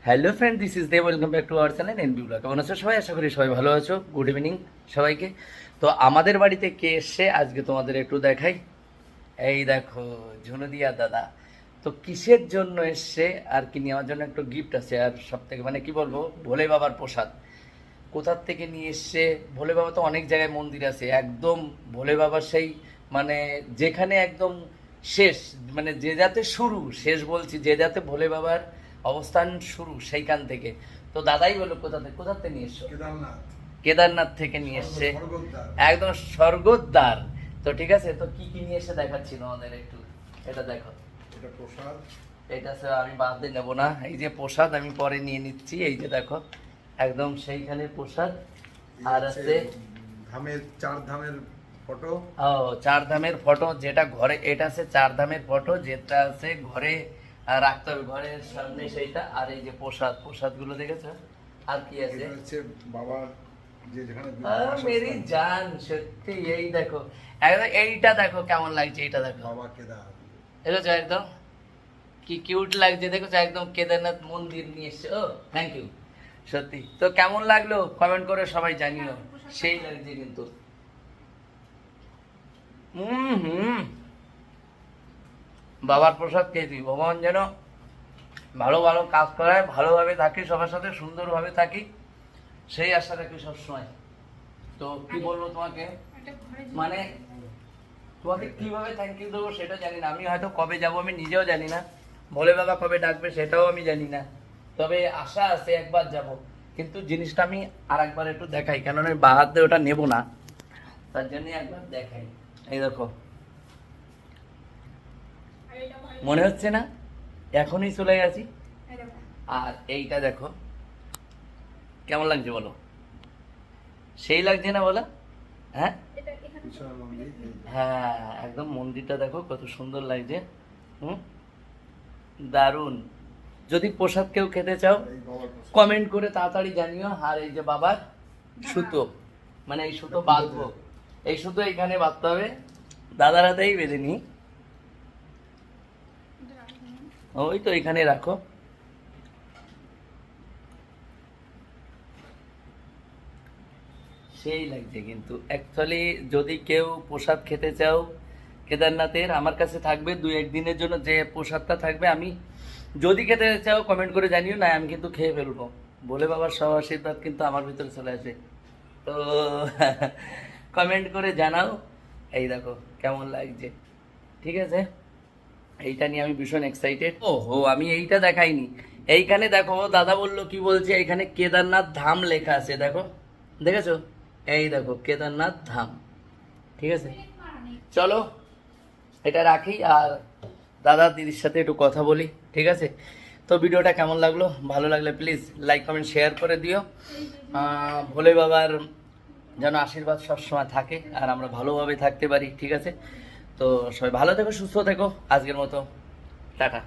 Hello friend, this is Dev. Welcome back to our channel NB blog. কেমন আছো সবাই? আশা করি সবাই ভালো আছো। গুড ইভিনিং সবাইকে। তো আমাদের বাড়িতে কে এসছে আজকে তোমাদের একটু দেখাই। এই দেখো ঝুনুদিয়া দাদা। তো কিসের জন্য এসছে আর কি নেওয়ার জন্য একটু গিফট আছে, আর সব থেকে মানে কি বলবো, ভোলে বাবার প্রসাদ কোথার থেকে নিয়ে এসছে। ভোলে বাবা তো অনেক জায়গায় মন্দির আছে, একদম ভোলে বাবার সেই মানে যেখানে একদম শেষ, মানে যে যাতে শুরু শেষ বলছি, যে যাতে ভোলে বাবার অবস্থান শুরু সেইখান থেকে। তো দাদাই বলো কোথা থেকে নিয়ে এসছো? কেদারনাথ থেকে নিয়ে এসছে, একদম স্বর্গদ্বার। তো ঠিক আছে, তো কি কি নিয়ে এসে দেখাচ্ছি তোমাদের একটু। এটা দেখো, এটা প্রসাদ। এটা আমি বাদ দিয়ে নেবো না। এই যে প্রসাদ আমি পরে নিয়ে নিচ্ছি। এই যে দেখো একদম সেইখানে প্রসাদ। আর আছে ধামের, 4 ধামের ফটো। ও 4 ধামের ফটো, যেটা ঘরে, এটা আছে 4 ধামের ফটো, যেটা আছে ঘরে রাখতে হবে, ঘরের সামনে সেইটা। আর এই যে প্রসাদগুলো দেখেছো? আর কি আছে? এটা হচ্ছে বাবার যে যেখানে মেরি জান, সত্যি। এই দেখো একদম, এইটা দেখো কেমন লাগছে, এইটা দেখো বাবা কেদার। দেখেছো একদম কি কিউট লাগছে, দেখেছো একদম কেদারনাথ মন্দির নিয়ে এসছে। ও থ্যাংক ইউ। সত্যি তো কেমন লাগলো কমেন্ট করে সবাই জানিও। সেই লাগছে কিন্তু। হুম, বাবার প্রসাদ খেয়েছি। ভগবান যেন ভালো ভালো কাজ করায়, ভালোভাবে থাকি, সবার সাথে সুন্দরভাবে থাকি, সেই আশা রাখি সবসময়। তো কি বলবো তোমাকে, মানে তোমাকে কিভাবে থ্যাংক ইউ দেবো সেটা জানি না। আমি হয়তো কবে যাব আমি নিজেও জানি না, ভোলে বাবা কবে ডাকবে সেটাও আমি জানি না। তবে আশা আছে একবার যাব, কিন্তু জিনিসটা আমি আর একবার একটু দেখাই, কেননা আমি বাঁ হাতে ওটা নেবো না, তার জন্য একবার দেখাই। এই দেখো, মনে হচ্ছে না এখনই চলে গেছি। আর এইটা দেখো কেমন লাগছে বলো, সেই লাগছে না বলো? হ্যাঁ হ্যাঁ, একদম মন্দিরটা দেখো কত সুন্দর লাগছে। দারুণ। যদি প্রসাদ কেউ খেতে চাও কমেন্ট করে তাড়াতাড়ি জানিও। আর এই যে বাবার সুতো, মানে এই সুতো বাঁধবো, এই সুতো এইখানে বাঁধতে হবে, দাদার হাতেই বেঁধে নি। ওই তো এখানে রাখো। সেই লাগছে কিন্তু অ্যাকচুয়ালি। যদি কেউ প্রসাদ খেতে চাও কেদারনাথের, আমার কাছে থাকবে 2-1 দিনের জন্য যে প্রসাদটা থাকবে। আমি যদি খেতে চাও কমেন্ট করে জানিও, না আমি কিন্তু খেয়ে ফেলবো। বলে বাবার সব আশীর্বাদ কিন্তু আমার ভিতরে চলে আসে। তো কমেন্ট করে জানাও। এই দেখো কেমন লাগছে, ঠিক আছে? এইটা নিয়ে আমি ভীষণ এক্সাইটেড। ওহো, আমি এইটা দেখাইনি। এইখানে দেখো দাদা বললো কি বলছে, এইখানে কেদারনাথ ধাম লেখা আছে, দেখো দেখেছো? এই দেখো কেদারনাথ ধাম, ঠিক আছে? চলো এটা রাখি, আর দাদা দিদির সাথে একটু কথা বলি, ঠিক আছে? তো ভিডিওটা কেমন লাগলো, ভালো লাগলে প্লিজ লাইক কমেন্ট শেয়ার করে দিও। ভোলে বাবার যেন আশীর্বাদ সবসময় থাকে আর আমরা ভালোভাবে থাকতে পারি, ঠিক আছে? তো সবাই ভালো থেকো, সুস্থ থেকো। আজকের মতো টাটা।